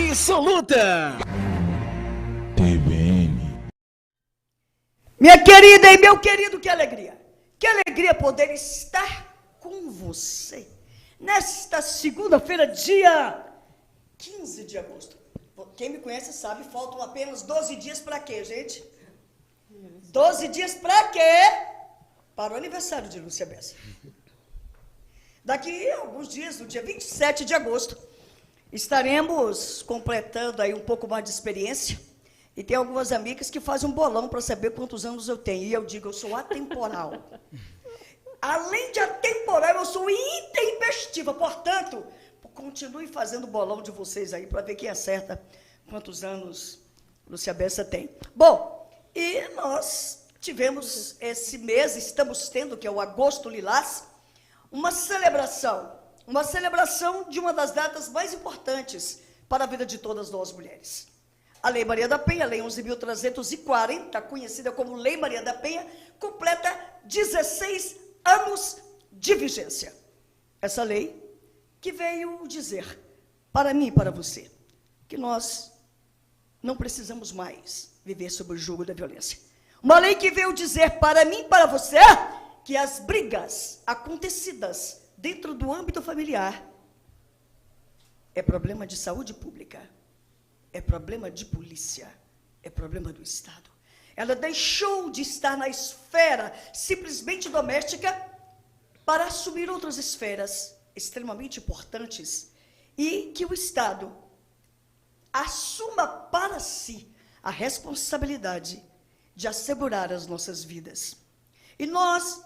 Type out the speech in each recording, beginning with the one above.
absoluta. TVN. Minha querida e meu querido, que alegria! Que alegria poder estar com você nesta segunda-feira, dia 15 de agosto. Quem me conhece sabe, faltam apenas 12 dias para quê, gente? 12 dias para quê? Para o aniversário de Lúcia Bessa. Daqui a alguns dias, no dia 27 de agosto, estaremos completando aí um pouco mais de experiência. E tem algumas amigas que fazem um bolão para saber quantos anos eu tenho. E eu digo, eu sou atemporal. Além de atemporal, eu sou intempestiva. Portanto, continue fazendo o bolão de vocês aí para ver quem acerta quantos anos Lúcia Bessa tem. Bom, e nós tivemos esse mês, estamos tendo, que é o Agosto Lilás, uma celebração de uma das datas mais importantes para a vida de todas nós mulheres. A Lei Maria da Penha, a Lei 11.340, conhecida como Lei Maria da Penha, completa 16 anos de vigência. Essa lei que veio dizer, para mim e para você, que nós não precisamos mais viver sob o jugo da violência. Uma lei que veio dizer para mim e para você que as brigas acontecidas dentro do âmbito familiar é problema de saúde pública. É problema de polícia, é problema do Estado. Ela deixou de estar na esfera simplesmente doméstica para assumir outras esferas extremamente importantes e que o Estado assuma para si a responsabilidade de assegurar as nossas vidas. E nós,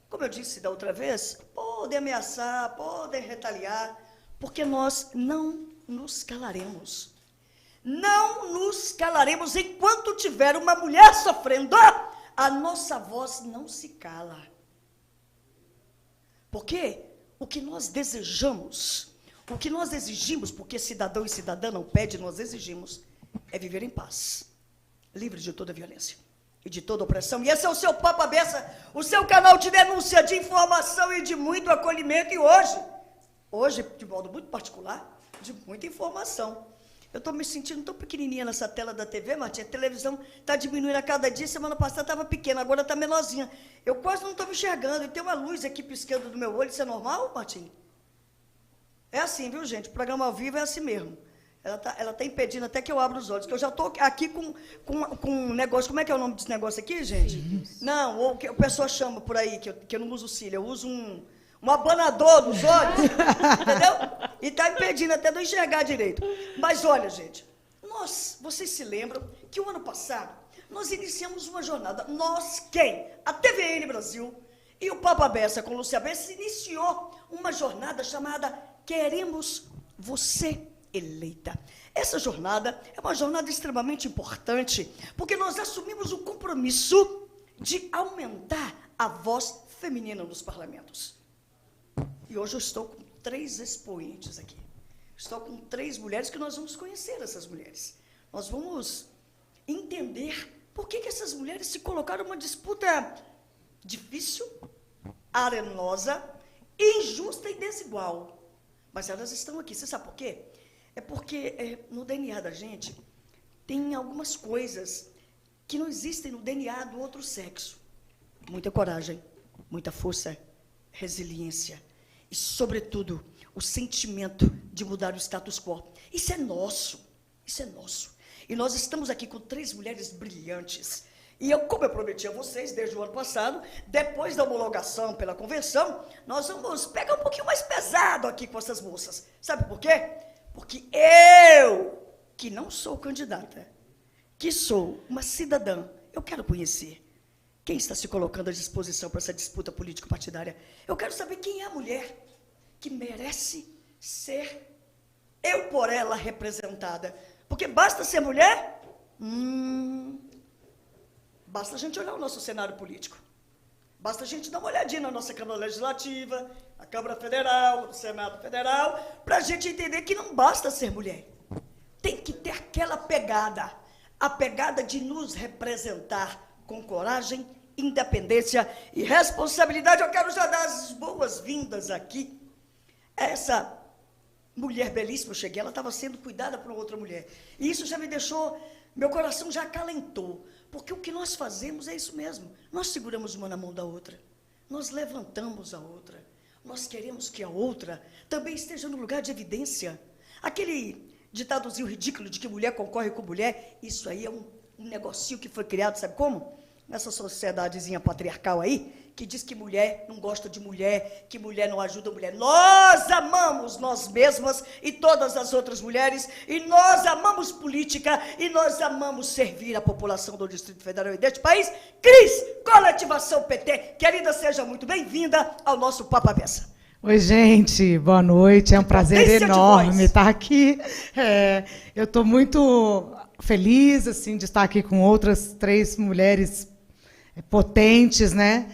como eu disse da outra vez, podem ameaçar, podem retaliar, porque nós não nos calaremos. Não nos calaremos enquanto tiver uma mulher sofrendo. A nossa voz não se cala. Porque o que nós desejamos, o que nós exigimos, porque cidadão e cidadã não pede, nós exigimos, é viver em paz, livre de toda violência e de toda opressão. E esse é o seu Papo Bessa, o seu canal de denúncia, de informação e de muito acolhimento. E hoje, de modo muito particular, de muita informação. Eu estou me sentindo tão pequenininha nessa tela da TV, Martinha. A televisão está diminuindo a cada dia. Semana passada estava pequena, agora está menorzinha. Eu quase não estou me enxergando. E tem uma luz aqui piscando do meu olho. Isso é normal, Martinha? É assim, viu, gente? O programa ao vivo é assim mesmo. Ela tá impedindo até que eu abra os olhos. Que eu já estou aqui com um negócio. Como é que é o nome desse negócio aqui, gente? Cílios. Não, ou que a pessoa chama por aí, que eu não uso cílio. Eu uso um abanador nos olhos, entendeu? E está impedindo até de eu enxergar direito. Mas olha, gente, vocês se lembram que o ano passado nós iniciamos uma jornada. Nós, quem? A TVN Brasil e o Papo Bessa com Lúcia Bessa iniciou uma jornada chamada Queremos Você Eleita. Essa jornada é uma jornada extremamente importante, porque nós assumimos o compromisso de aumentar a voz feminina nos parlamentos. E hoje eu estou com 3 expoentes aqui. Estou com 3 mulheres que nós vamos conhecer essas mulheres. Nós vamos entender por que essas mulheres se colocaram numa disputa difícil, arenosa, injusta e desigual. Mas elas estão aqui. Você sabe por quê? É porque no DNA da gente tem algumas coisas que não existem no DNA do outro sexo. Muita coragem, muita força, resiliência. E, sobretudo, o sentimento de mudar o status quo. Isso é nosso. E nós estamos aqui com 3 mulheres brilhantes. E como eu prometi a vocês desde o ano passado, depois da homologação pela convenção, nós vamos pegar um pouquinho mais pesado aqui com essas moças. Sabe por quê? Porque eu, que não sou candidata, que sou uma cidadã, eu quero conhecer quem está se colocando à disposição para essa disputa político-partidária. Eu quero saber quem é a mulher que merece ser eu por ela representada. Porque basta ser mulher? Basta a gente olhar o nosso cenário político. Basta a gente dar uma olhadinha na nossa Câmara Legislativa, na Câmara Federal, no Senado Federal, para a gente entender que não basta ser mulher. Tem que ter aquela pegada, a pegada de nos representar com coragem, independência e responsabilidade. Eu quero já dar as boas-vindas aqui a essa mulher belíssima, eu cheguei, ela estava sendo cuidada por outra mulher. E isso já me deixou, meu coração já acalentou. Porque o que nós fazemos é isso mesmo. Nós seguramos uma na mão da outra. Nós levantamos a outra. Nós queremos que a outra também esteja no lugar de evidência. Aquele ditadozinho ridículo de que mulher concorre com mulher, isso aí é um negocinho que foi criado, sabe como? Nessa sociedadezinha patriarcal aí, que diz que mulher não gosta de mulher, que mulher não ajuda a mulher. Nós amamos nós mesmas e todas as outras mulheres, e nós amamos política, e nós amamos servir a população do Distrito Federal e deste país. Cris, Coletivação PT, querida, seja muito bem-vinda ao nosso Papo à Beça. Oi, gente, boa noite, é um prazer enorme estar aqui. Eu estou muito feliz assim, de estar aqui com outras 3 mulheres potentes, né?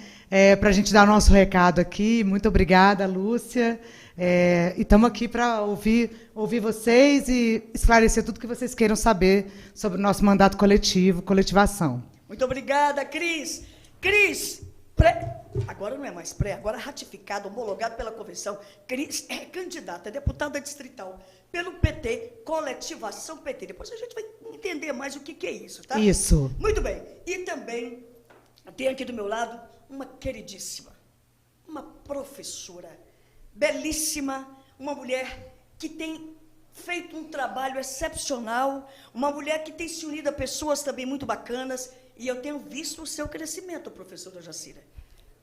Para a gente dar o nosso recado aqui. Muito obrigada, Lúcia. E estamos aqui para ouvir vocês e esclarecer tudo que vocês queiram saber sobre o nosso mandato coletivo, coletivação. Muito obrigada, Cris. Cris, agora não é mais agora ratificado, homologado pela convenção. Cris é candidata, deputada distrital pelo PT, Coletivação PT. Depois a gente vai entender mais o que é isso, tá? Isso. Muito bem. E também tem aqui do meu lado uma queridíssima, uma professora, belíssima, uma mulher que tem feito um trabalho excepcional, uma mulher que tem se unido a pessoas também muito bacanas, e eu tenho visto o seu crescimento, professora Jacira,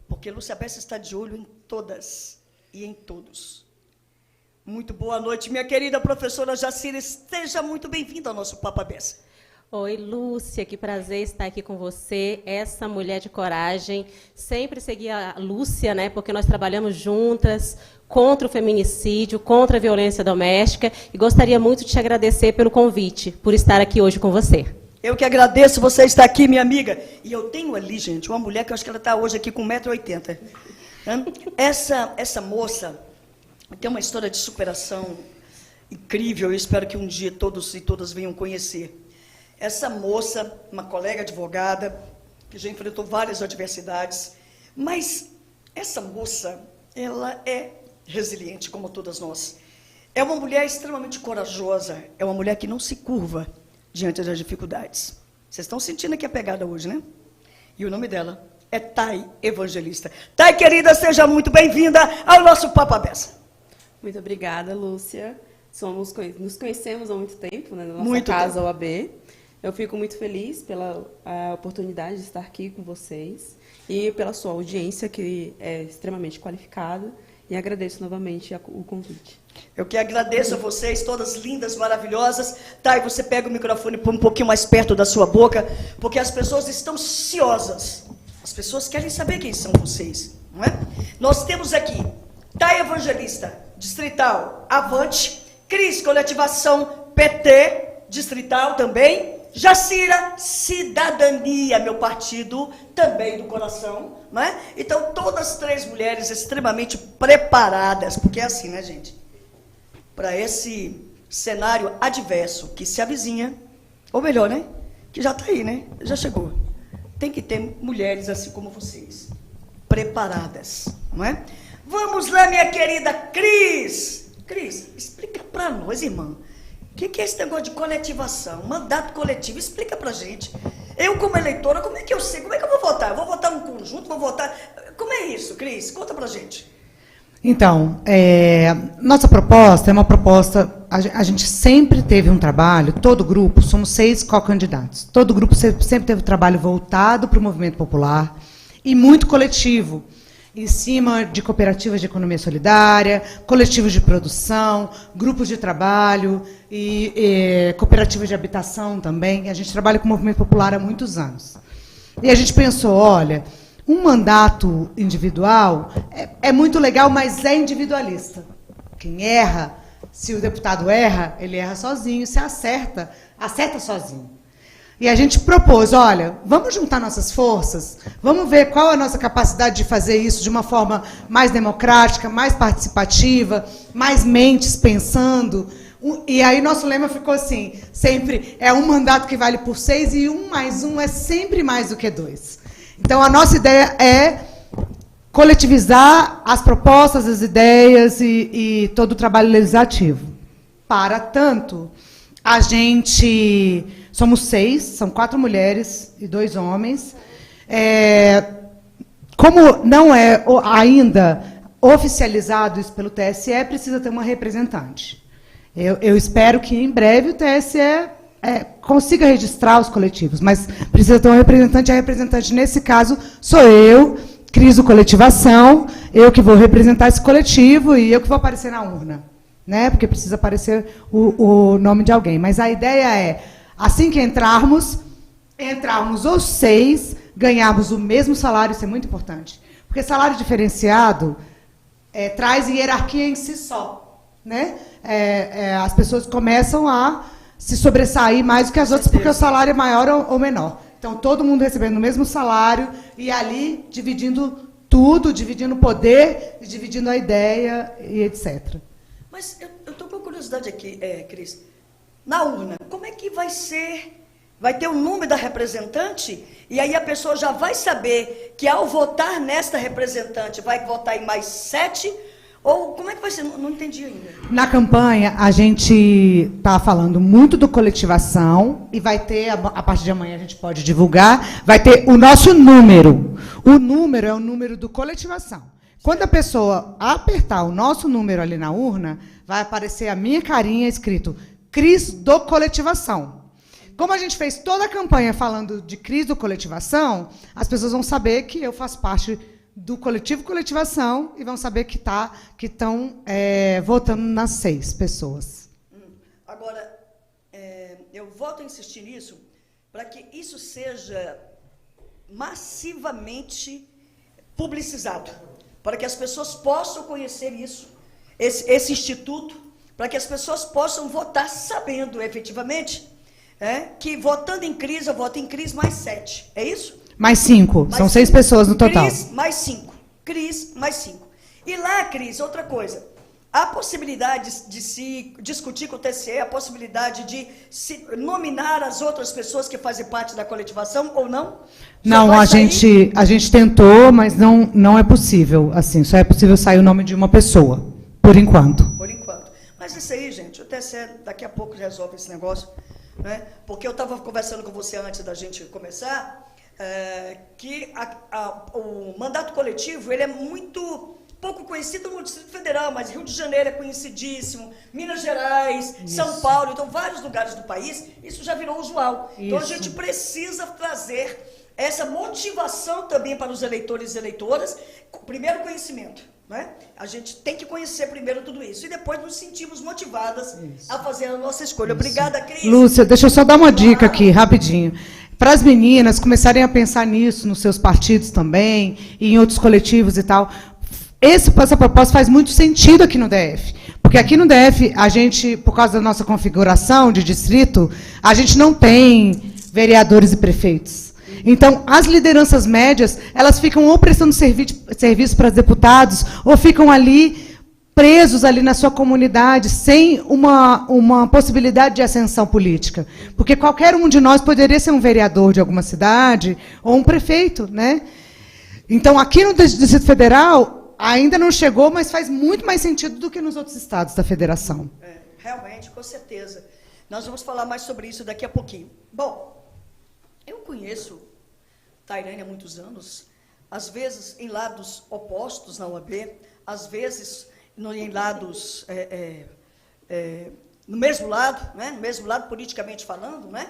porque Lúcia Bessa está de olho em todas e em todos. Muito boa noite, minha querida professora Jacira, esteja muito bem-vinda ao nosso Papo à Beça. Oi, Lúcia, que prazer estar aqui com você, essa mulher de coragem. Sempre segui a Lúcia, né, porque nós trabalhamos juntas contra o feminicídio, contra a violência doméstica, e gostaria muito de te agradecer pelo convite, por estar aqui hoje com você. Eu que agradeço você estar aqui, minha amiga. E eu tenho ali, gente, uma mulher que eu acho que ela está hoje aqui com 1,80 m. Essa moça tem uma história de superação incrível, eu espero que um dia todos e todas venham conhecer. Essa moça, uma colega advogada, que já enfrentou várias adversidades, mas essa moça, ela é resiliente, como todas nós. É uma mulher extremamente corajosa, é uma mulher que não se curva diante das dificuldades. Vocês estão sentindo aqui a pegada hoje, né? E o nome dela é Thay Evangelista. Thay, querida, seja muito bem-vinda ao nosso Papo à Beça. Muito obrigada, Lúcia. Nos conhecemos há muito tempo, né, na nossa casa OAB. Eu fico muito feliz pela oportunidade de estar aqui com vocês e pela sua audiência, que é extremamente qualificada, e agradeço novamente o convite. Eu que agradeço a vocês, todas lindas, maravilhosas. Thay, você pega o microfone e põe um pouquinho mais perto da sua boca, porque as pessoas estão ansiosas. As pessoas querem saber quem são vocês, não é? Nós temos aqui Thay Evangelista, distrital, Avante. Cris, Coletivação PT, distrital também. Jacira, Cidadania, meu partido, também do coração, não é? Então, todas 3 mulheres extremamente preparadas, porque é assim, né, gente? Para esse cenário adverso que se avizinha, ou melhor, né? Que já está aí, né? Já chegou. Tem que ter mulheres assim como vocês, preparadas, não é? Vamos lá, minha querida Cris. Cris, explica para nós, irmã. O que é esse negócio de coletivação, mandato coletivo? Explica pra gente. Eu, como eleitora, como é que eu sei? Como é que eu vou votar? Eu vou votar num conjunto? Vou votar... Como é isso, Cris? Conta pra gente. Então, nossa proposta é uma proposta... A gente sempre teve um trabalho, todo grupo, somos 6 co-candidatos. Todo grupo sempre teve um trabalho voltado para o movimento popular e muito coletivo, em cima de cooperativas de economia solidária, coletivos de produção, grupos de trabalho e cooperativas de habitação também. A gente trabalha com o movimento popular há muitos anos. E a gente pensou, olha, um mandato individual é muito legal, mas é individualista. Quem erra, se o deputado erra, ele erra sozinho, se acerta sozinho. E a gente propôs, olha, vamos juntar nossas forças, vamos ver qual é a nossa capacidade de fazer isso de uma forma mais democrática, mais participativa, mais mentes pensando. E aí nosso lema ficou assim, sempre é um mandato que vale por 6 e 1 mais 1 é sempre mais do que 2. Então a nossa ideia é coletivizar as propostas, as ideias e todo o trabalho legislativo. Para tanto, a gente... Somos 6, são 4 mulheres e 2 homens. Como não é ainda oficializado isso pelo TSE, precisa ter uma representante. Eu espero que, em breve, o TSE consiga registrar os coletivos, mas precisa ter um representante. A representante, nesse caso, sou eu, Criso Coletivação, eu que vou representar esse coletivo e eu que vou aparecer na urna, né? Porque precisa aparecer o nome de alguém. Mas a ideia é, assim que entrarmos os 6, ganharmos o mesmo salário, isso é muito importante. Porque salário diferenciado traz hierarquia em si só, né? As pessoas começam a se sobressair mais do que as outras, porque o salário é maior ou menor. Então, todo mundo recebendo o mesmo salário e ali dividindo tudo, dividindo o poder, dividindo a ideia e etc. Mas eu estou com curiosidade aqui, Cris. Na urna, como é que vai ser? Vai ter o número da representante e aí a pessoa já vai saber que, ao votar nesta representante, vai votar em mais 7? Ou como é que vai ser? Não entendi ainda. Na campanha, a gente está falando muito do coletivação e vai ter, a partir de amanhã a gente pode divulgar, vai ter o nosso número. O número é o número do coletivação. Quando a pessoa apertar o nosso número ali na urna, vai aparecer a minha carinha escrito Cris do Coletivação. Como a gente fez toda a campanha falando de Cris do Coletivação, as pessoas vão saber que eu faço parte do coletivo Coletivação e vão saber que estão votando nas 6 pessoas. Agora, eu volto a insistir nisso para que isso seja massivamente publicizado, para que as pessoas possam conhecer isso, esse instituto, para que as pessoas possam votar sabendo, efetivamente, que votando em Cris, eu voto em Cris mais 7. É isso? Mais 5. São 6 pessoas no total. Cris mais 5. Cris mais 5. E lá, Cris, outra coisa. Há possibilidade de se discutir com o TSE, a possibilidade de se nominar as outras pessoas que fazem parte da coletivação ou não? Não, a gente tentou, mas não é possível. Assim, só é possível sair o nome de uma pessoa, por enquanto. Por enquanto. Mas isso aí, gente, o TSE daqui a pouco resolve esse negócio, né? Porque eu estava conversando com você antes da gente começar, que o mandato coletivo ele é muito pouco conhecido no Distrito Federal, mas Rio de Janeiro é conhecidíssimo, Minas Gerais, isso. São Paulo, então vários lugares do país, isso já virou usual. Isso. Então a gente precisa trazer essa motivação também para os eleitores e eleitoras, primeiro conhecimento. Né? A gente tem que conhecer primeiro tudo isso e depois nos sentimos motivadas a fazer a nossa escolha. Obrigada, Cris. Lúcia, deixa eu só dar uma dica aqui, rapidinho. Para as meninas começarem a pensar nisso nos seus partidos também, e em outros coletivos e tal. Essa proposta faz muito sentido aqui no DF. Porque aqui no DF, a gente, por causa da nossa configuração de distrito, a gente não tem vereadores e prefeitos. Então, as lideranças médias, elas ficam ou prestando serviço para deputados, ou ficam ali presos ali na sua comunidade, sem uma possibilidade de ascensão política. Porque qualquer um de nós poderia ser um vereador de alguma cidade, ou um prefeito, né? Então, aqui no Distrito Federal, ainda não chegou, mas faz muito mais sentido do que nos outros estados da federação. Realmente, com certeza. Nós vamos falar mais sobre isso daqui a pouquinho. Bom, eu conheço Tairane há muitos anos, às vezes em lados opostos na UAB, às vezes em lados, no mesmo lado, né? No mesmo lado politicamente falando, né?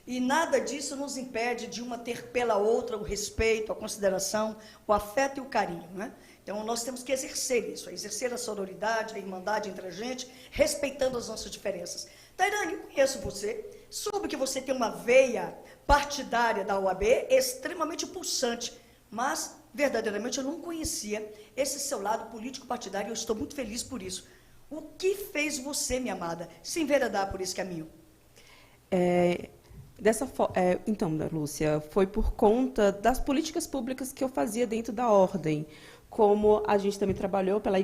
E nada disso nos impede de uma ter pela outra o respeito, a consideração, o afeto e o carinho, né? Então, nós temos que exercer isso, exercer a sororidade, a irmandade entre a gente, respeitando as nossas diferenças. Tairane, eu conheço você, soube que você tem uma veia partidária da UAB extremamente pulsante, mas, verdadeiramente, eu não conhecia esse seu lado político-partidário e eu estou muito feliz por isso. O que fez você, minha amada, se enveredar por esse caminho? Então, Lúcia, foi por conta das políticas públicas que eu fazia dentro da ordem, como a gente também trabalhou pela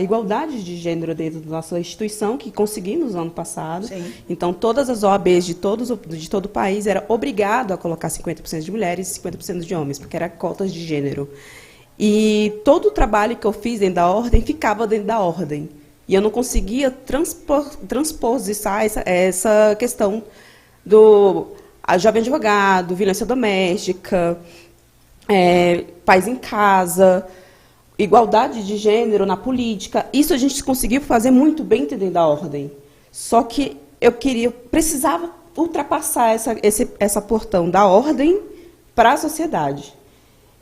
igualdade de gênero dentro da nossa instituição, que conseguimos no ano passado. Sim. Então, todas as OABs de todo o país eram obrigadas a colocar 50% de mulheres e 50% de homens, porque eram cotas de gênero. E todo o trabalho que eu fiz dentro da ordem ficava dentro da ordem. E eu não conseguia transpor essa questão do jovem advogado, violência doméstica, pais em casa, igualdade de gênero na política. Isso a gente conseguiu fazer muito bem dentro da ordem. Só que eu precisava ultrapassar essa portão da ordem para a sociedade.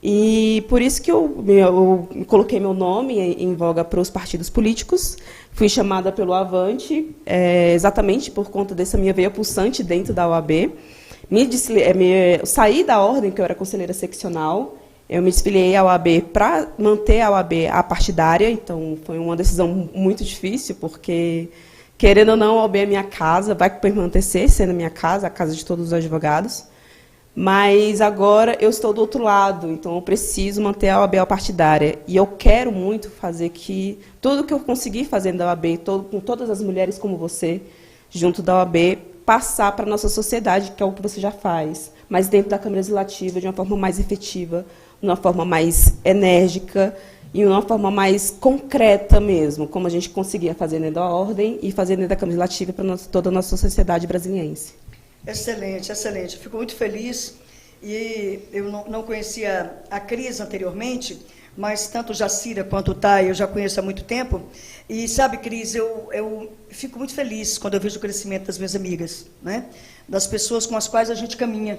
E por isso que eu coloquei meu nome em voga para os partidos políticos. Fui chamada pelo Avante, exatamente por conta dessa minha veia pulsante dentro da OAB. Saí da ordem, que eu era conselheira seccional. Eu me desfiliei à OAB para manter a OAB apartidária. Então, foi uma decisão muito difícil, porque, querendo ou não, a OAB é minha casa, vai permanecer sendo minha casa, a casa de todos os advogados. Mas agora eu estou do outro lado, então eu preciso manter a OAB partidária. E eu quero muito fazer que tudo que eu conseguir fazer da OAB, com todas as mulheres como você, junto da OAB, passar para a nossa sociedade, que é o que você já faz, mas dentro da Câmara Legislativa, de uma forma mais efetiva, de uma forma mais enérgica e de uma forma mais concreta mesmo, como a gente conseguia fazer dentro da Ordem e fazer dentro da Câmara Legislativa para toda a nossa sociedade brasiliense. Excelente, excelente. Fico muito feliz. E eu não conhecia a Cris anteriormente, mas tanto Jacira quanto o Thay eu já conheço há muito tempo. E sabe, Cris, eu fico muito feliz quando eu vejo o crescimento das minhas amigas, né? Das pessoas com as quais a gente caminha.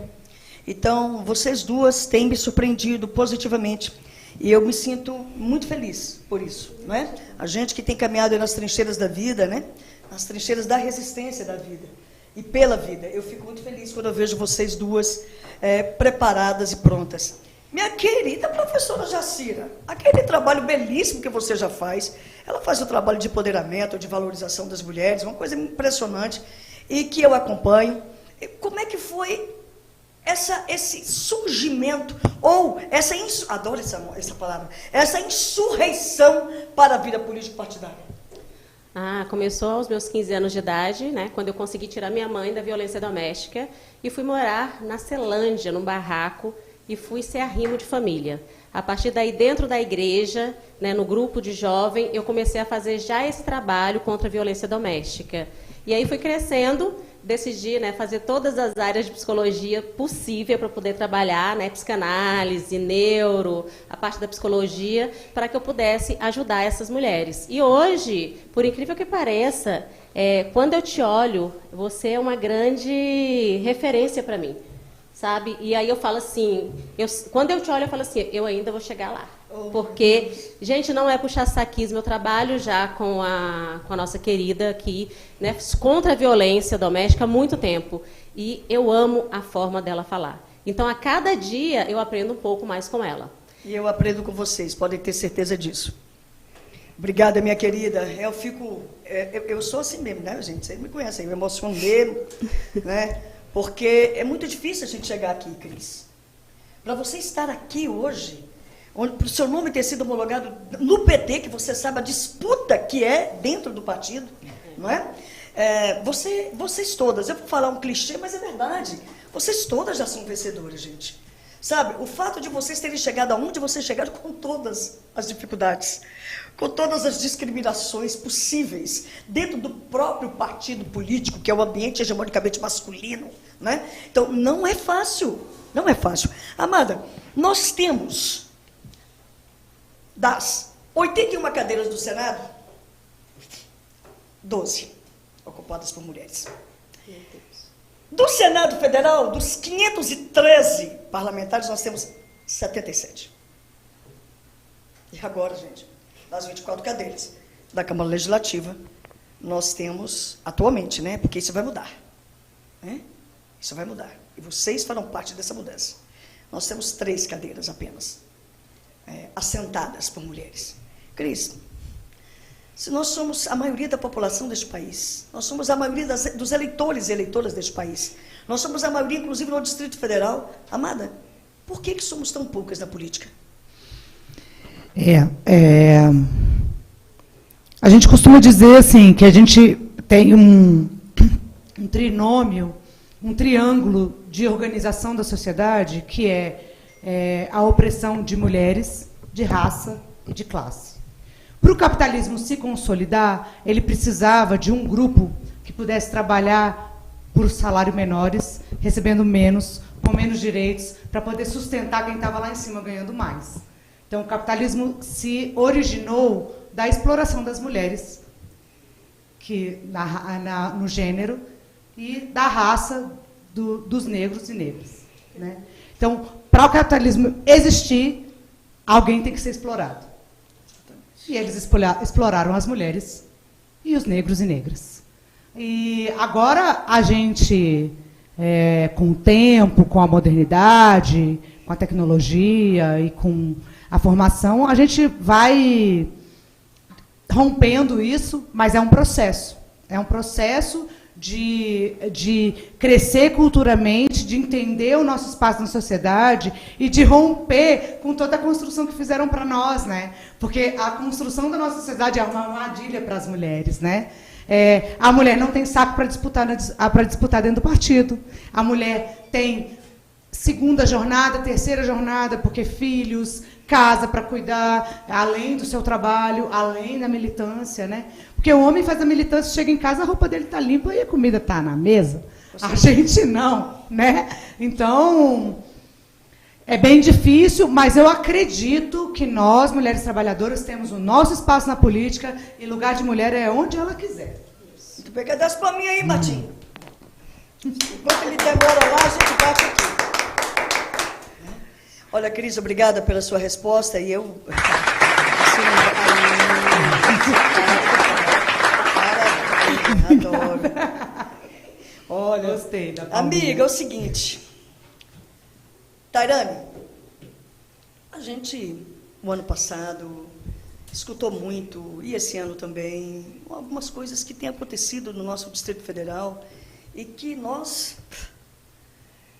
Então, vocês duas têm me surpreendido positivamente. E eu me sinto muito feliz por isso, não é? A gente que tem caminhado nas trincheiras da vida, né? Nas trincheiras da resistência da vida. E pela vida. Eu fico muito feliz quando eu vejo vocês duas preparadas e prontas. Minha querida professora Jacira, aquele trabalho belíssimo que você já faz, ela faz o trabalho de empoderamento, de valorização das mulheres, uma coisa impressionante, e que eu acompanho. Como é que foi esse surgimento, ou adoro essa palavra, essa insurreição para a vida político-partidária? Começou aos meus 15 anos de idade, né, quando eu consegui tirar minha mãe da violência doméstica e fui morar na Celândia, num barraco, e fui ser arrimo de família. A partir daí, dentro da igreja, né, no grupo de jovem, eu comecei a fazer já esse trabalho contra a violência doméstica. E aí fui crescendo, decidi, né, fazer todas as áreas de psicologia possível para poder trabalhar, né, psicanálise, neuro, a parte da psicologia, para que eu pudesse ajudar essas mulheres. E hoje, por incrível que pareça, quando eu te olho, você é uma grande referência para mim, sabe? E aí eu falo assim, quando eu te olho, eu falo assim, eu ainda vou chegar lá. Porque, gente, não é puxar saquismo, eu trabalho já com a nossa querida aqui, né, contra a violência doméstica há muito tempo. E eu amo a forma dela falar. Então, a cada dia, eu aprendo um pouco mais com ela. E eu aprendo com vocês, podem ter certeza disso. Obrigada, minha querida. Eu sou assim mesmo, né, gente? Vocês me conhecem, eu me emociono mesmo, né? Porque é muito difícil a gente chegar aqui, Cris. Para você estar aqui hoje, para o seu nome ter sido homologado no PT, que você sabe a disputa que é dentro do partido, não é? Vocês todas, eu vou falar um clichê, mas é verdade, vocês todas já são vencedoras, gente. Sabe, o fato de vocês terem chegado aonde vocês chegaram com todas as dificuldades, com todas as discriminações possíveis, dentro do próprio partido político, que é o ambiente hegemonicamente masculino, né? Então, não é fácil, não é fácil. Amada, nós temos, das 81 cadeiras do Senado, 12 ocupadas por mulheres. Do Senado Federal, dos 513 parlamentares, nós temos 77. E agora, gente, das 24 cadeiras da Câmara Legislativa, nós temos, atualmente, né, porque isso vai mudar, né? Isso vai mudar. E vocês farão parte dessa mudança. Nós temos 3 cadeiras apenas, assentadas por mulheres. Cris, se nós somos a maioria da população deste país, nós somos a maioria dos eleitores e eleitoras deste país, nós somos a maioria, inclusive, no Distrito Federal, amada, por que somos tão poucas na política? A gente costuma dizer assim, que a gente tem um trinômio, um triângulo de organização da sociedade, que é a opressão de mulheres, de raça e de classe. Para o capitalismo se consolidar, ele precisava de um grupo que pudesse trabalhar por salário menores, recebendo menos, com menos direitos, para poder sustentar quem estava lá em cima ganhando mais. Então, o capitalismo se originou da exploração das mulheres, no gênero, e da raça dos negros e negras. Né? Então, para o capitalismo existir, alguém tem que ser explorado. E eles exploraram as mulheres e os negros e negras. E agora a gente, com o tempo, com a modernidade, com a tecnologia e com a formação, a gente vai rompendo isso, mas é um processo. É um processo de crescer culturalmente, de entender o nosso espaço na sociedade e de romper com toda a construção que fizeram para nós, né? Porque a construção da nossa sociedade é uma armadilha para as mulheres, né? A mulher não tem saco para disputar dentro do partido. A mulher tem segunda jornada, terceira jornada, porque filhos, casa para cuidar, além do seu trabalho, além da militância, né? Porque o homem faz a militância, chega em casa, a roupa dele está limpa e a comida está na mesa. A gente não, né? Então, é bem difícil, mas eu acredito que nós, mulheres trabalhadoras, temos o nosso espaço na política e lugar de mulher é onde ela quiser. Muito bem, cadê as palminhas aí, Martinho? Enquanto ele demora lá, a gente bate aqui. Olha, Cris, obrigada pela sua resposta. E eu... Adoro. Olha, gostei da amiga, é o seguinte. Tairane, a gente, o ano passado, escutou muito, e esse ano também, algumas coisas que têm acontecido no nosso Distrito Federal e que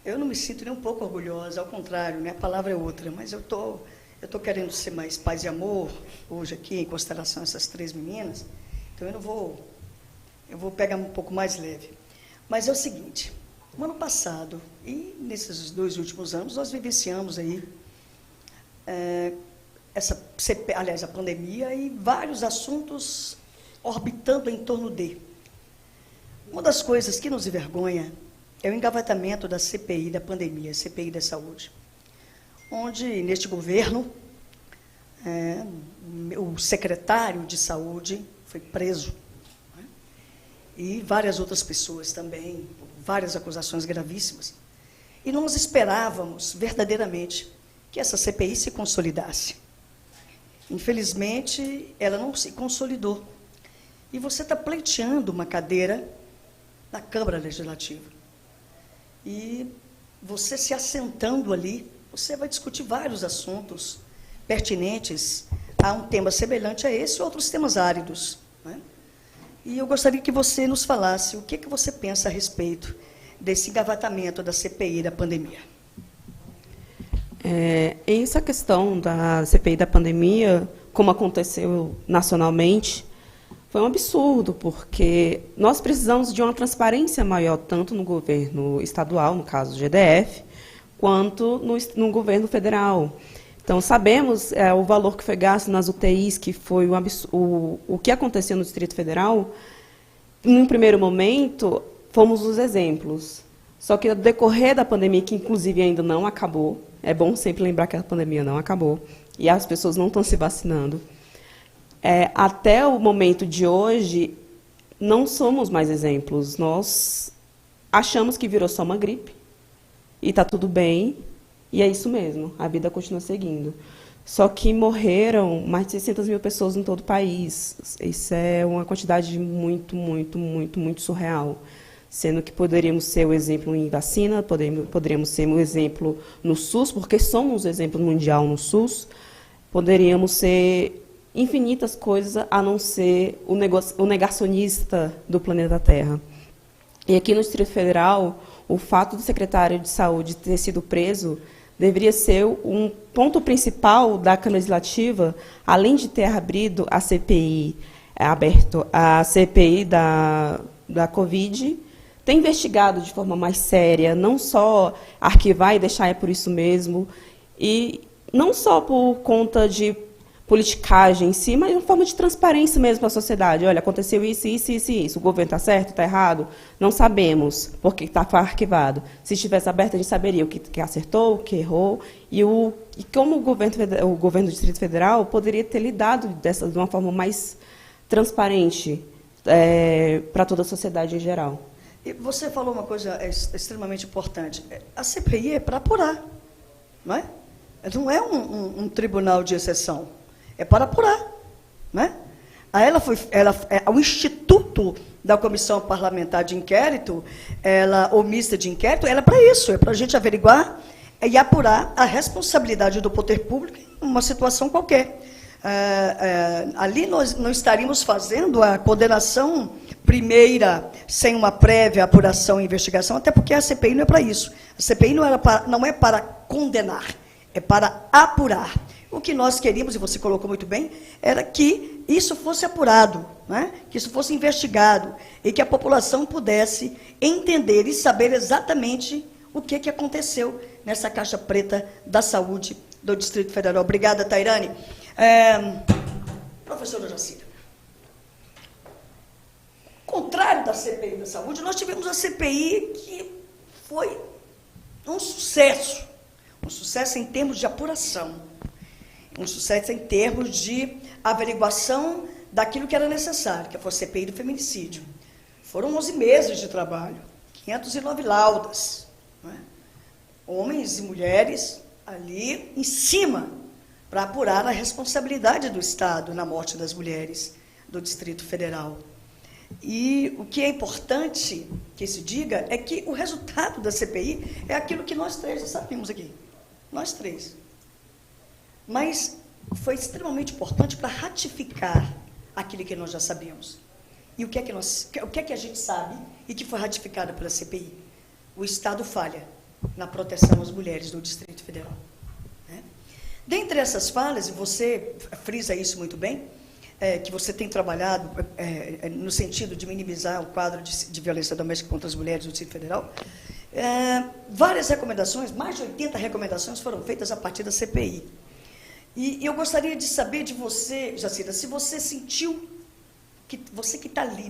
eu não me sinto nem um pouco orgulhosa, ao contrário, né? A palavra é outra, mas eu tô querendo ser mais paz e amor hoje aqui, em consideração a essas 3 meninas, então eu vou pegar um pouco mais leve. Mas é o seguinte, no ano passado e nesses 2 últimos anos, nós vivenciamos aí a pandemia e vários assuntos orbitando em torno de. Uma das coisas que nos envergonha é o engavatamento da CPI da pandemia, CPI da saúde, onde, neste governo, o secretário de saúde foi preso, né? E várias outras pessoas também, várias acusações gravíssimas. E nós esperávamos, verdadeiramente, que essa CPI se consolidasse. Infelizmente, ela não se consolidou. E você está pleiteando uma cadeira na Câmara Legislativa. E você se assentando ali, você vai discutir vários assuntos pertinentes a um tema semelhante a esse e outros temas áridos, né? E eu gostaria que você nos falasse o que você pensa a respeito desse engavatamento da CPI da pandemia. Essa questão da CPI da pandemia, como aconteceu nacionalmente, foi um absurdo, porque nós precisamos de uma transparência maior, tanto no governo estadual, no caso do GDF, quanto no governo federal. Então, sabemos o valor que foi gasto nas UTIs, que foi o que aconteceu no Distrito Federal. Num primeiro momento, fomos os exemplos. Só que, no decorrer da pandemia, que inclusive ainda não acabou, é bom sempre lembrar que a pandemia não acabou, e as pessoas não estão se vacinando. Até o momento de hoje, não somos mais exemplos. Nós achamos que virou só uma gripe, e está tudo bem, e é isso mesmo, a vida continua seguindo. Só que morreram mais de 600 mil pessoas em todo o país. Isso é uma quantidade muito, muito, muito, muito surreal. Sendo que poderíamos ser o exemplo em vacina, poderíamos ser um exemplo no SUS, porque somos um exemplo mundial no SUS, poderíamos ser infinitas coisas, a não ser o negacionista do planeta Terra. E aqui no Distrito Federal, o fato do secretário de Saúde ter sido preso deveria ser um ponto principal da Câmara Legislativa, além de ter abrido a CPI, a CPI da Covid, ter investigado de forma mais séria, não só arquivar e deixar por isso mesmo, e não só por conta de politicagem em si, mas uma forma de transparência mesmo para a sociedade. Olha, aconteceu isso, isso, isso e isso. O governo está certo, está errado? Não sabemos, porque está arquivado. Se estivesse aberto, a gente saberia o que acertou, o que errou, e como o governo do Distrito Federal poderia ter lidado de uma forma mais transparente para toda a sociedade em geral. E você falou uma coisa extremamente importante. A CPI é para apurar, não é? Não é um tribunal de exceção. É para apurar, né? O Instituto da Comissão Parlamentar de Inquérito, ou mista de inquérito, ela é para isso, é para a gente averiguar e apurar a responsabilidade do poder público em uma situação qualquer. Ali nós não estaríamos fazendo a condenação primeira sem uma prévia apuração e investigação, até porque a CPI não é para isso. A CPI não é para condenar, é para apurar. O que nós queríamos, e você colocou muito bem, era que isso fosse apurado, né? Que isso fosse investigado, e que a população pudesse entender e saber exatamente o que aconteceu nessa caixa preta da saúde do Distrito Federal. Obrigada, Tairane. Professora Jacira, ao contrário da CPI da saúde, nós tivemos a CPI que foi um sucesso em termos de apuração, um sucesso em termos de averiguação daquilo que era necessário, que foi a CPI do feminicídio. Foram 11 meses de trabalho, 509 laudas, né? Homens e mulheres ali em cima, para apurar a responsabilidade do Estado na morte das mulheres do Distrito Federal. E o que é importante que se diga é que o resultado da CPI é aquilo que nós três já sabíamos aqui. Nós três. Mas foi extremamente importante para ratificar aquilo que nós já sabíamos. E o que é que a gente sabe e que foi ratificado pela CPI? O Estado falha na proteção às mulheres do Distrito Federal. Dentre essas falhas, e você frisa isso muito bem, que você tem trabalhado no sentido de minimizar o quadro de violência doméstica contra as mulheres do Distrito Federal, várias recomendações, mais de 80 recomendações foram feitas a partir da CPI. E eu gostaria de saber de você, Jacira, se você sentiu, você que está ali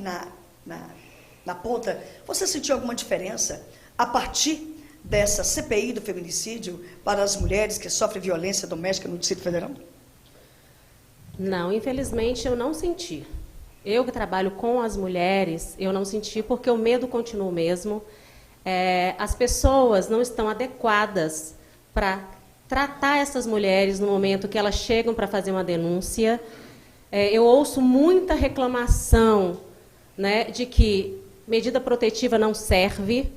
na ponta, você sentiu alguma diferença a partir dessa CPI do feminicídio para as mulheres que sofrem violência doméstica no Distrito Federal? Não, infelizmente eu não senti. Eu que trabalho com as mulheres, eu não senti, porque o medo continua o mesmo. As pessoas não estão adequadas para tratar essas mulheres no momento que elas chegam para fazer uma denúncia. Eu ouço muita reclamação, né, de que medida protetiva não serve.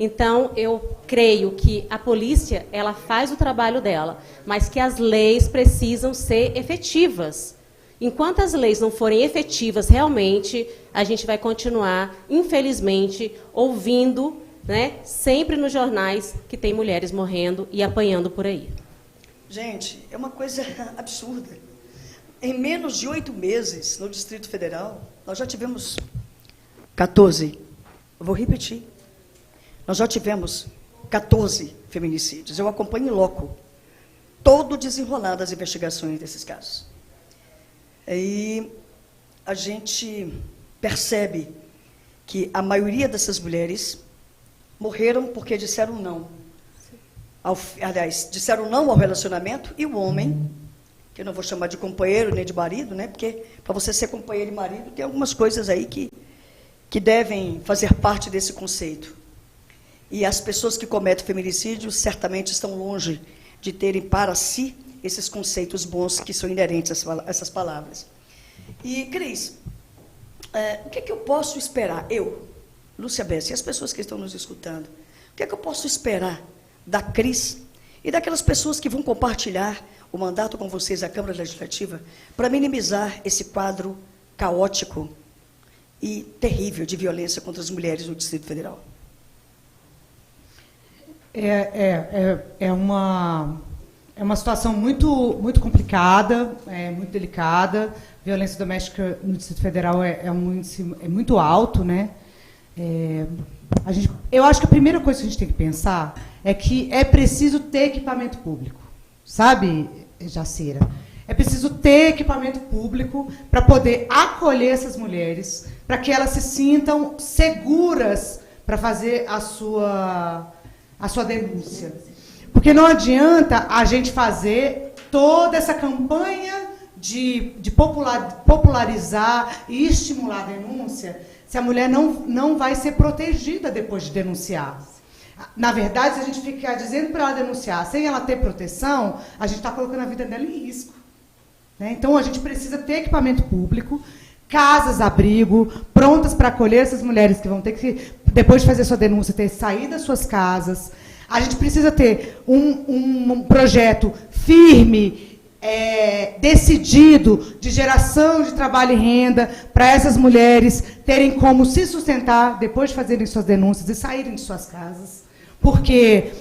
Então, eu creio que a polícia, ela faz o trabalho dela, mas que as leis precisam ser efetivas. Enquanto as leis não forem efetivas realmente, a gente vai continuar, infelizmente, ouvindo, né, sempre nos jornais que tem mulheres morrendo e apanhando por aí. Gente, é uma coisa absurda. Em menos de 8 meses, no Distrito Federal, nós já tivemos 14. Eu vou repetir. Nós já tivemos 14 feminicídios. Eu acompanho em loco todo o desenrolar das investigações desses casos. E a gente percebe que a maioria dessas mulheres morreram porque disseram não. Aliás, disseram não ao relacionamento, e o homem, que eu não vou chamar de companheiro nem de marido, né? Porque para você ser companheiro e marido, tem algumas coisas aí que devem fazer parte desse conceito. E as pessoas que cometem feminicídio certamente estão longe de terem para si esses conceitos bons que são inerentes a essas palavras. E, Cris, o que é que eu posso esperar? Eu, Lúcia Bessa, e as pessoas que estão nos escutando, o que é que eu posso esperar da Cris e daquelas pessoas que vão compartilhar o mandato com vocês, a Câmara Legislativa, para minimizar esse quadro caótico e terrível de violência contra as mulheres no Distrito Federal? É uma situação muito complicada, muito delicada. Violência doméstica no Distrito Federal é muito alto, né? Eu acho que a primeira coisa que a gente tem que pensar é que é preciso ter equipamento público, sabe, Jacira? É preciso ter equipamento público para poder acolher essas mulheres, para que elas se sintam seguras para fazer a sua denúncia. Porque não adianta a gente fazer toda essa campanha de popularizar e estimular a denúncia se a mulher não vai ser protegida depois de denunciar. Na verdade, se a gente ficar dizendo para ela denunciar sem ela ter proteção, a gente está colocando a vida dela em risco. Né? Então, a gente precisa ter equipamento público, casas-abrigo, prontas para acolher essas mulheres que vão ter que, depois de fazer sua denúncia, ter que sair das suas casas. A gente precisa ter um projeto firme, decidido, de geração de trabalho e renda, para essas mulheres terem como se sustentar depois de fazerem suas denúncias e saírem de suas casas. Porque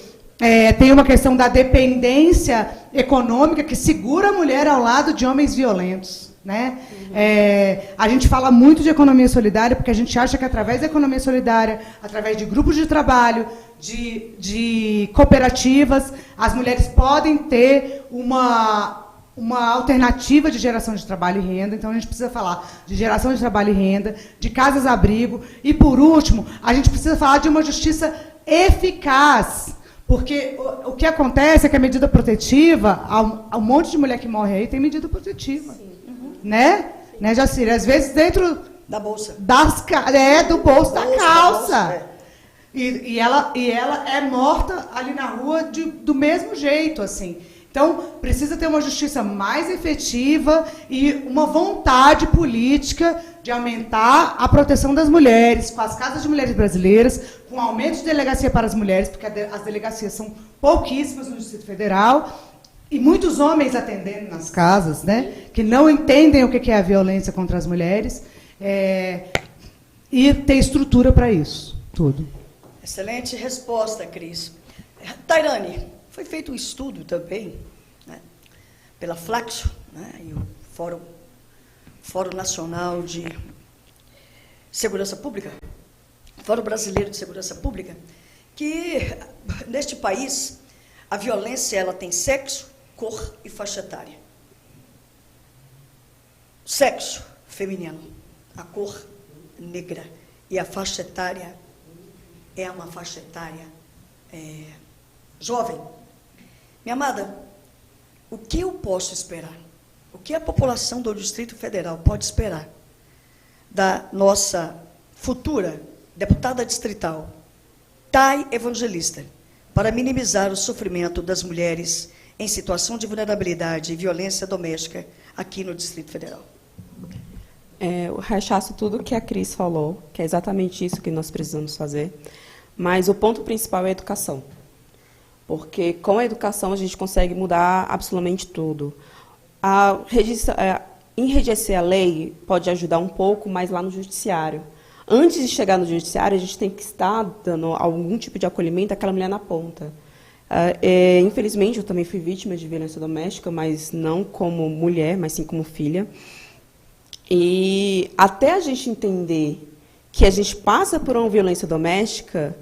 tem uma questão da dependência econômica que segura a mulher ao lado de homens violentos. Né? A gente fala muito de economia solidária porque a gente acha que através da economia solidária, através de grupos de trabalho, de cooperativas, as mulheres podem ter uma alternativa de geração de trabalho e renda. Então, a gente precisa falar de geração de trabalho e renda, de casas-abrigo. E, por último, a gente precisa falar de uma justiça eficaz. Porque o que acontece é que a medida protetiva, um monte de mulher que morre aí tem medida protetiva. Sim. Né, Jacira? Às vezes dentro da bolsa. Do bolso da calça. E ela é morta ali na rua do mesmo jeito, assim. Então, precisa ter uma justiça mais efetiva e uma vontade política de aumentar a proteção das mulheres, com as casas de mulheres brasileiras, com aumento de delegacia para as mulheres, porque as delegacias são pouquíssimas no Distrito Federal, e muitos homens atendendo nas casas, né, que não entendem o que é a violência contra as mulheres, e ter estrutura para isso, tudo. Excelente resposta, Cris. Tairane, foi feito um estudo também, né, pela Flaxo, né, e o Fórum Nacional de Segurança Pública, Fórum Brasileiro de Segurança Pública, que neste país a violência ela tem sexo, cor e faixa etária. Sexo feminino, a cor negra e a faixa etária é uma faixa etária jovem. Minha amada, o que eu posso esperar? O que a população do Distrito Federal pode esperar da nossa futura deputada distrital, Thay Evangelista, para minimizar o sofrimento das mulheres em situação de vulnerabilidade e violência doméstica aqui no Distrito Federal? Eu rechaço tudo que a Cris falou, que é exatamente isso que nós precisamos fazer, mas o ponto principal é a educação. Porque com a educação a gente consegue mudar absolutamente tudo. Enrijecer a lei pode ajudar um pouco, mas lá no judiciário. Antes de chegar no judiciário, a gente tem que estar dando algum tipo de acolhimento àquela mulher na ponta. Infelizmente, eu também fui vítima de violência doméstica, mas não como mulher, mas sim como filha. E até a gente entender que a gente passa por uma violência doméstica,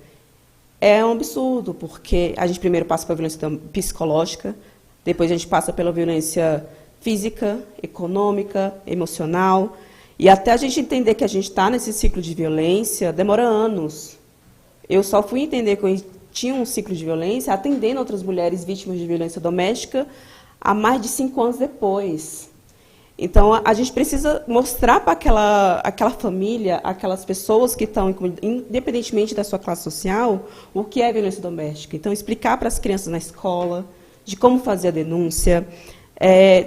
é um absurdo, porque a gente primeiro passa pela violência psicológica, depois a gente passa pela violência física, econômica, emocional, e até a gente entender que a gente está nesse ciclo de violência, demora anos. Eu só fui entender que eu tinha um ciclo de violência atendendo outras mulheres vítimas de violência doméstica há mais de 5 anos depois. Então, a gente precisa mostrar para aquela família, aquelas pessoas que estão, independentemente da sua classe social, o que é violência doméstica. Então, explicar para as crianças na escola, de como fazer a denúncia.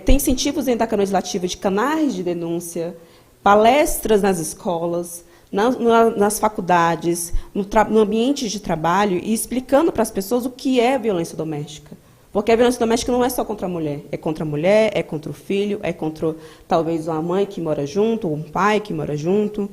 Tem incentivos dentro da Câmara Legislativa de canais de denúncia, palestras nas escolas, nas faculdades, no ambiente de trabalho, e explicando para as pessoas o que é violência doméstica. Porque a violência doméstica não é só contra a mulher, é contra o filho, é contra talvez uma mãe que mora junto, ou um pai que mora junto.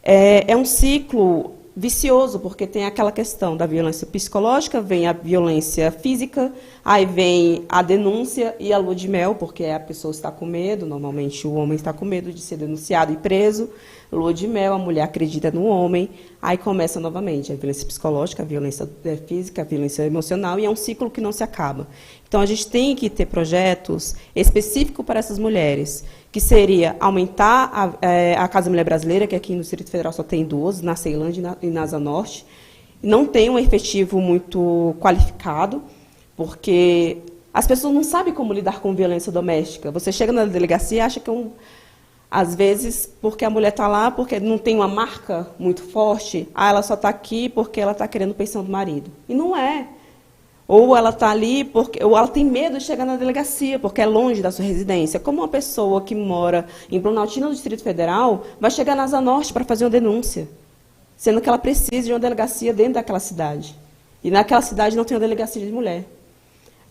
É um ciclo vicioso, porque tem aquela questão da violência psicológica, vem a violência física, aí vem a denúncia e a lua de mel, porque a pessoa está com medo, normalmente o homem está com medo de ser denunciado e preso, lua de mel, a mulher acredita no homem, aí começa novamente a violência psicológica, a violência física, a violência emocional, e é um ciclo que não se acaba. Então, a gente tem que ter projetos específicos para essas mulheres, que seria aumentar a Casa Mulher Brasileira, que aqui no Distrito Federal só tem 2, na Ceilândia e na Asa Norte. Não tem um efetivo muito qualificado, porque as pessoas não sabem como lidar com violência doméstica. Você chega na delegacia e acha que às vezes, porque a mulher está lá, porque não tem uma marca muito forte, ela só está aqui porque ela está querendo pensão do marido. E não é. Ou ela está ali ou ela tem medo de chegar na delegacia, porque é longe da sua residência. Como uma pessoa que mora em Planaltina, no Distrito Federal, vai chegar na Asa Norte para fazer uma denúncia, sendo que ela precisa de uma delegacia dentro daquela cidade. E naquela cidade não tem uma delegacia de mulher.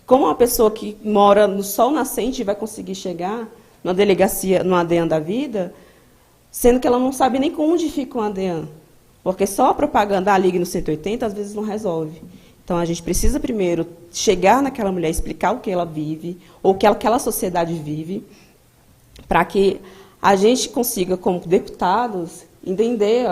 Como uma pessoa que mora no sol nascente vai conseguir chegar numa delegacia, no ADEAN da vida, sendo que ela não sabe nem onde fica o ADEAN? Porque só a propaganda, ligue no 180, às vezes não resolve. Então, a gente precisa primeiro chegar naquela mulher, explicar o que ela vive, ou o que aquela sociedade vive, para que a gente consiga, como deputados, entender,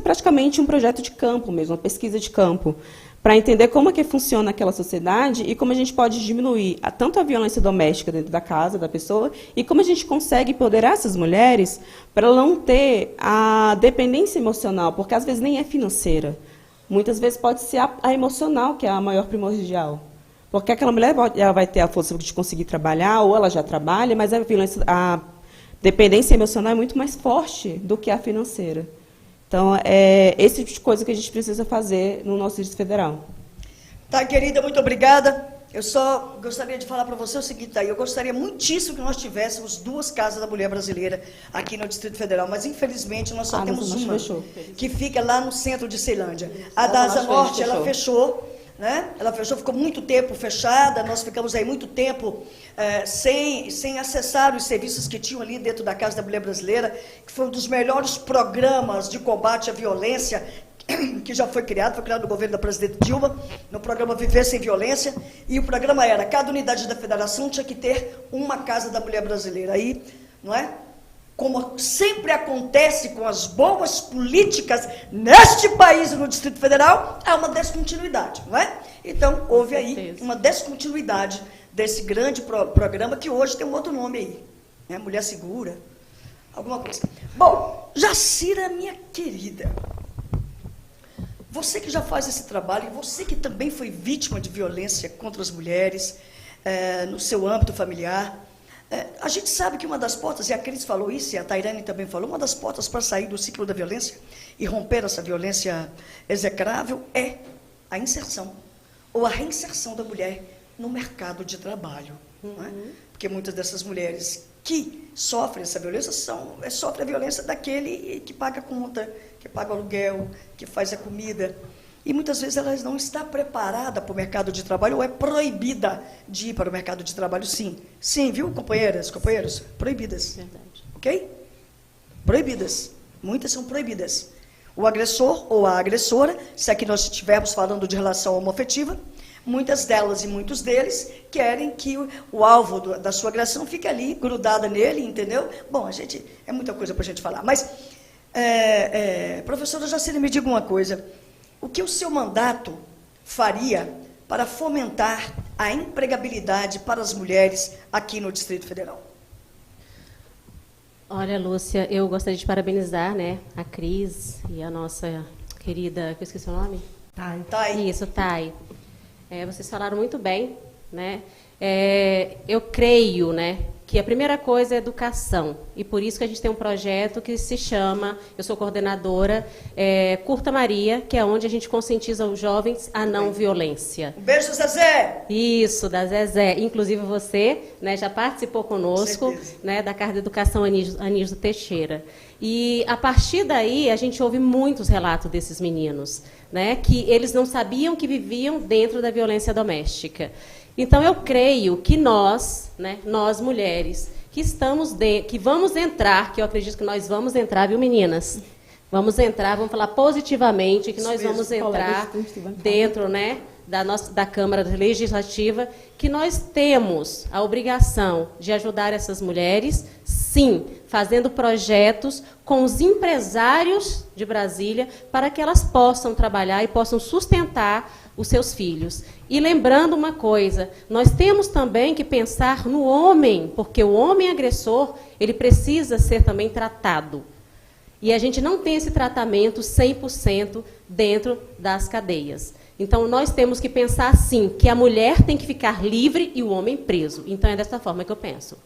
praticamente um projeto de campo mesmo, uma pesquisa de campo, para entender como é que funciona aquela sociedade e como a gente pode diminuir tanto a violência doméstica dentro da casa da pessoa e como a gente consegue empoderar essas mulheres para ela não ter a dependência emocional, porque às vezes nem é financeira. Muitas vezes pode ser a emocional, que é a maior primordial. Porque aquela mulher ela vai ter a força de conseguir trabalhar, ou ela já trabalha, mas a dependência emocional é muito mais forte do que a financeira. Então, é esse tipo de coisa que a gente precisa fazer no nosso Distrito Federal. Tá, querida, muito obrigada. Eu só gostaria de falar para você o seguinte, eu gostaria muitíssimo que nós tivéssemos 2 casas da mulher brasileira aqui no Distrito Federal, mas infelizmente nós só temos uma, que fica lá no centro de Ceilândia. A da Asa Norte, ela fechou, né? Ela fechou, ficou muito tempo fechada, nós ficamos aí muito tempo sem acessar os serviços que tinham ali dentro da Casa da Mulher Brasileira, que foi um dos melhores programas de combate à violência que já foi criado no governo da presidente Dilma, no programa Viver Sem Violência, e o programa era, cada unidade da federação tinha que ter uma Casa da Mulher Brasileira. Aí, não é? Como sempre acontece com as boas políticas neste país e no Distrito Federal, há uma descontinuidade, não é? Então, houve aí uma descontinuidade desse grande programa, que hoje tem um outro nome aí, né? Mulher Segura, alguma coisa. Bom, Jacira, minha querida, você que já faz esse trabalho, e você que também foi vítima de violência contra as mulheres, no seu âmbito familiar, a gente sabe que uma das portas, e a Cris falou isso, e a Tairane também falou, uma das portas para sair do ciclo da violência e romper essa violência execrável é a inserção, ou a reinserção da mulher no mercado de trabalho. Não é? Porque muitas dessas mulheres que sofrem essa violência sofrem a violência daquele que paga a conta, que paga o aluguel, que faz a comida. E muitas vezes elas não estão preparadas para o mercado de trabalho, ou é proibida de ir para o mercado de trabalho, sim. Sim, viu, companheiras, companheiros? Proibidas. Verdade. Ok? Proibidas. Muitas são proibidas. O agressor ou a agressora, se aqui nós estivermos falando de relação homoafetiva, muitas delas e muitos deles querem que o alvo da sua agressão fique ali, grudada nele, entendeu? Bom, é muita coisa para a gente falar. Mas, professora Jacira, me diga uma coisa. O que o seu mandato faria para fomentar a empregabilidade para as mulheres aqui no Distrito Federal? Olha, Lúcia, eu gostaria de parabenizar, né, a Cris e a nossa querida, que eu esqueci o nome? Thay. Isso, Thay. Vocês falaram muito bem, né? Eu creio, né, que a primeira coisa é educação, e por isso que a gente tem um projeto que se chama, eu sou coordenadora, Curta Maria, que é onde a gente conscientiza os jovens a não violência. Um beijo, Zezé! Isso, da Zezé. Inclusive você, né, já participou conosco, né, da Carta de Educação Anísio Teixeira. E, a partir daí, a gente ouve muitos relatos desses meninos, né, que eles não sabiam que viviam dentro da violência doméstica. Então, eu creio que nós, né, nós mulheres, que vamos entrar, que eu acredito que nós vamos entrar, viu, meninas? Vamos entrar, vamos falar positivamente, que nós vamos entrar dentro, né, da Câmara Legislativa, que nós temos a obrigação de ajudar essas mulheres, sim, sim, fazendo projetos com os empresários de Brasília para que elas possam trabalhar e possam sustentar os seus filhos. E lembrando uma coisa, nós temos também que pensar no homem, porque o homem agressor, ele precisa ser também tratado. E a gente não tem esse tratamento 100% dentro das cadeias. Então, nós temos que pensar, sim, que a mulher tem que ficar livre e o homem preso. Então, é dessa forma que eu penso.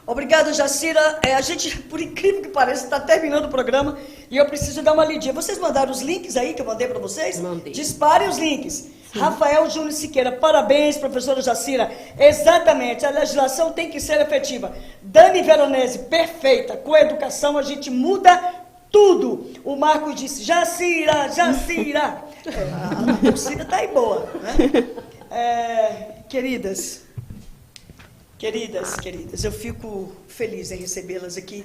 Obrigada, Jacira. A gente, por incrível que pareça, está terminando o programa e eu preciso dar uma lidinha. Vocês mandaram os links aí que eu mandei para vocês? Mandei. Disparem os links. Sim. Rafael Júnior Siqueira, parabéns, professora Jacira. Exatamente, a legislação tem que ser efetiva. Dani Veronese, perfeita. Com a educação a gente muda tudo. O Marco disse, Jacira, Jacira. A torcida está aí boa. Né? Queridas, eu fico feliz em recebê-las aqui.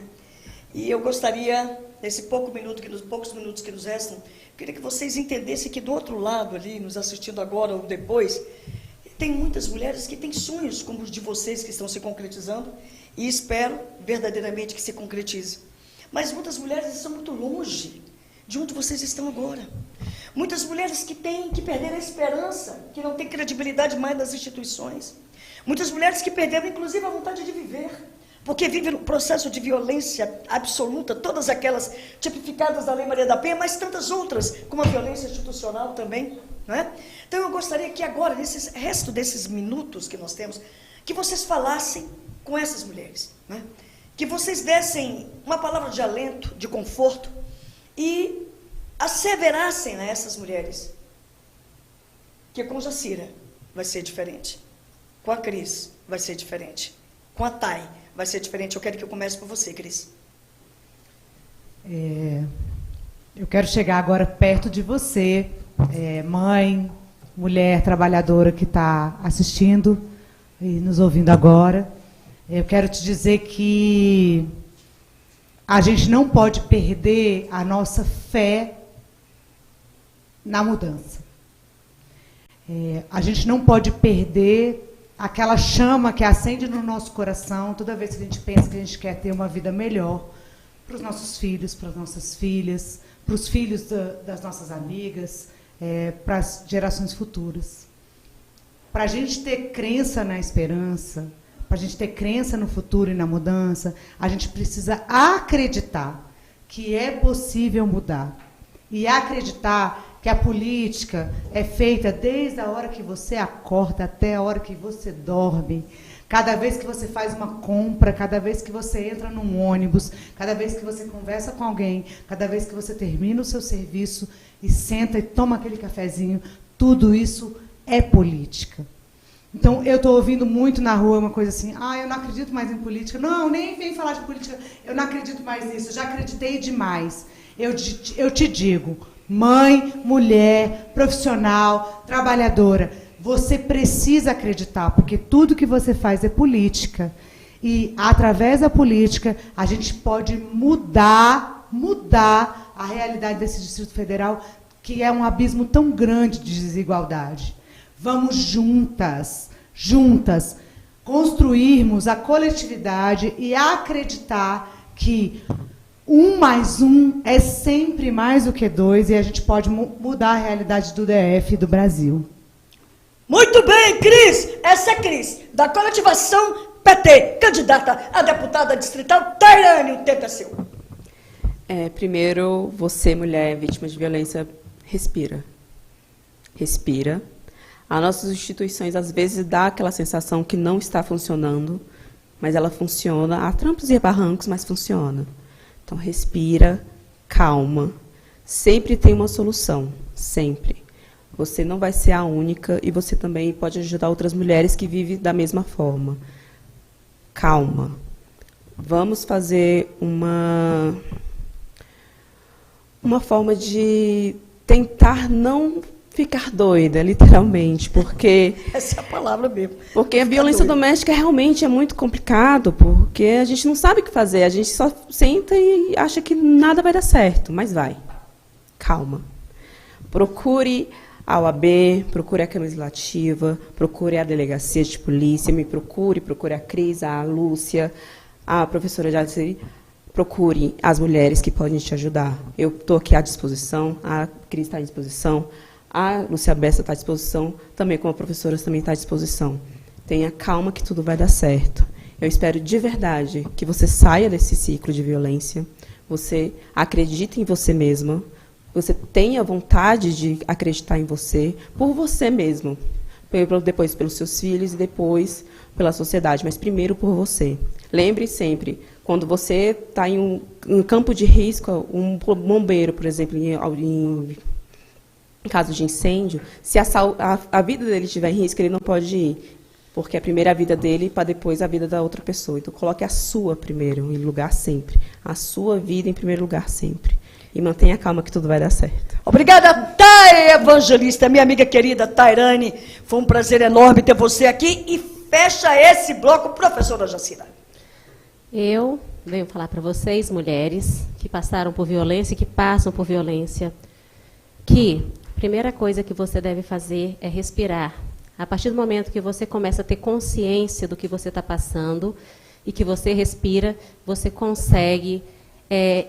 E eu gostaria, nesse poucos minutos que nos restam, queria que vocês entendessem que do outro lado ali, nos assistindo agora ou depois, tem muitas mulheres que têm sonhos como os de vocês que estão se concretizando e espero verdadeiramente que se concretize. Mas muitas mulheres estão muito longe de onde vocês estão agora. Muitas mulheres que perderam a esperança, que não têm credibilidade mais nas instituições. Muitas mulheres que perderam, inclusive, a vontade de viver, porque vivem um processo de violência absoluta, todas aquelas tipificadas da Lei Maria da Penha, mas tantas outras, como a violência institucional também. Né? Então, eu gostaria que agora, nesse resto desses minutos que nós temos, que vocês falassem com essas mulheres, né? Que vocês dessem uma palavra de alento, de conforto, e asseverassem a essas mulheres que com Jacira vai ser diferente. Com a Cris vai ser diferente. Com a Thay vai ser diferente. Eu quero que eu comece por você, Cris. Eu quero chegar agora perto de você, mãe, mulher trabalhadora que está assistindo e nos ouvindo agora. Eu quero te dizer que a gente não pode perder a nossa fé na mudança. A gente não pode perder aquela chama que acende no nosso coração toda vez que a gente pensa que a gente quer ter uma vida melhor para os nossos filhos, para as nossas filhas, para os filhos das nossas amigas, para as gerações futuras. Para a gente ter crença na esperança, para a gente ter crença no futuro e na mudança, a gente precisa acreditar que é possível mudar. E acreditar que a política é feita desde a hora que você acorda até a hora que você dorme. Cada vez que você faz uma compra, cada vez que você entra num ônibus, cada vez que você conversa com alguém, cada vez que você termina o seu serviço e senta e toma aquele cafezinho, tudo isso é política. Então, eu estou ouvindo muito na rua uma coisa assim, eu não acredito mais em política. Não, nem vem falar de política, eu não acredito mais nisso, eu já acreditei demais. Eu te digo, mãe, mulher, profissional, trabalhadora, você precisa acreditar, porque tudo que você faz é política. E, através da política, a gente pode mudar a realidade desse Distrito Federal, que é um abismo tão grande de desigualdade. Vamos juntas, construirmos a coletividade e acreditar que 1 mais 1 é sempre mais do que 2 e a gente pode mudar a realidade do DF e do Brasil. Muito bem, Cris! Essa é Cris, da coletivação PT, candidata a deputada distrital. Tairane, o tempo é seu. Primeiro, você, mulher vítima de violência, respira. Respira. As nossas instituições, às vezes, dá aquela sensação que não está funcionando, mas ela funciona, há trancos e barrancos, mas funciona. Então, respira, calma. Sempre tem uma solução, sempre. Você não vai ser a única e você também pode ajudar outras mulheres que vivem da mesma forma. Calma. Vamos fazer uma forma de tentar não ficar doida, literalmente, porque... Essa é a palavra mesmo. Porque a violência doméstica realmente é muito complicado, porque a gente não sabe o que fazer, a gente só senta e acha que nada vai dar certo, mas vai. Calma. Procure a OAB, procure a Câmara Legislativa, procure a Delegacia de Polícia, me procure a Cris, a Lúcia, a professora Jaciri, procure as mulheres que podem te ajudar. Eu estou aqui à disposição, a Cris está à disposição, a Lúcia Bessa está à disposição, também como a professora também está à disposição. Tenha calma que tudo vai dar certo. Eu espero de verdade que você saia desse ciclo de violência, você acredite em você mesma, você tenha vontade de acreditar em você, por você mesmo, depois pelos seus filhos e depois pela sociedade, mas primeiro por você. Lembre sempre, quando você está em um campo de risco, um bombeiro, por exemplo, em caso de incêndio, se a vida dele estiver em risco, ele não pode ir, porque é primeiro a vida dele para depois a vida da outra pessoa. Então, coloque a sua primeiro em lugar sempre. A sua vida em primeiro lugar sempre. E mantenha calma que tudo vai dar certo. Obrigada, Thay Evangelista, minha amiga querida Tairane. Foi um prazer enorme ter você aqui. E fecha esse bloco, professora Jacira. Eu venho falar para vocês, mulheres, que passaram por violência e que passam por violência, que a primeira coisa que você deve fazer é respirar. A partir do momento que você começa a ter consciência do que você está passando e que você respira, você consegue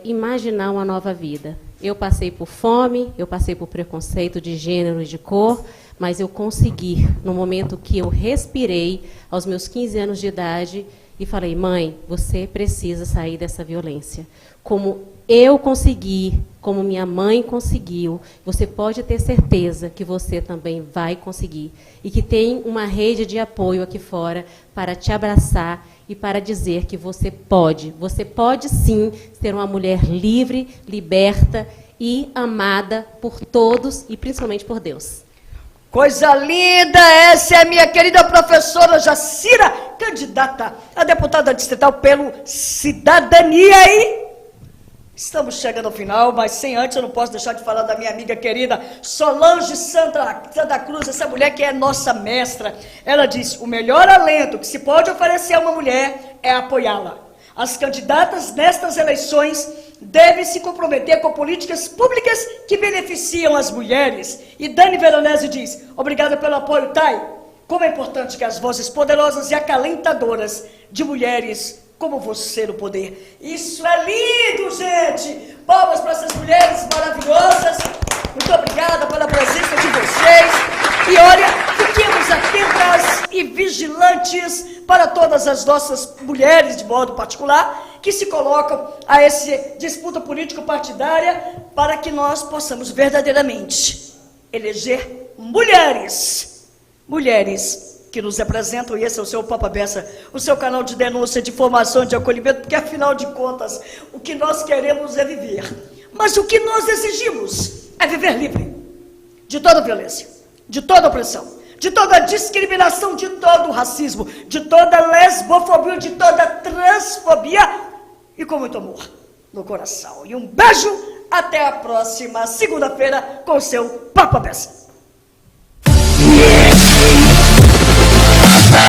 imaginar uma nova vida. Eu passei por fome, eu passei por preconceito de gênero e de cor, mas eu consegui, no momento que eu respirei, aos meus 15 anos de idade, e falei, mãe, você precisa sair dessa violência. Como eu consegui, como minha mãe conseguiu, você pode ter certeza que você também vai conseguir. E que tem uma rede de apoio aqui fora para te abraçar e para dizer que você pode. Você pode, sim, ser uma mulher livre, liberta e amada por todos e principalmente por Deus. Coisa linda! Essa é a minha querida professora Jacira, candidata a deputada distrital pelo Cidadania. E estamos chegando ao final, mas sem antes eu não posso deixar de falar da minha amiga querida Solange Santa Cruz, essa mulher que é nossa mestra. Ela disse, o melhor alento que se pode oferecer a uma mulher é apoiá-la. As candidatas nestas eleições devem se comprometer com políticas públicas que beneficiam as mulheres. E Dani Veronese diz, obrigada pelo apoio, Thay. Como é importante que as vozes poderosas e acalentadoras de mulheres como você no poder. Isso é lindo, gente! Palmas para essas mulheres maravilhosas. Muito obrigada pela presença de vocês. E olha, fiquemos atentas e vigilantes para todas as nossas mulheres, de modo particular, que se colocam a essa disputa político-partidária para que nós possamos verdadeiramente eleger mulheres. Mulheres que nos representam, e esse é o seu Papa Bessa, o seu canal de denúncia, de formação, de acolhimento, porque afinal de contas, o que nós queremos é viver. Mas o que nós exigimos é viver livre de toda violência, de toda opressão, de toda discriminação, de todo racismo, de toda lesbofobia, de toda transfobia e com muito amor no coração. E um beijo, até a próxima segunda-feira com o seu Papa Bessa.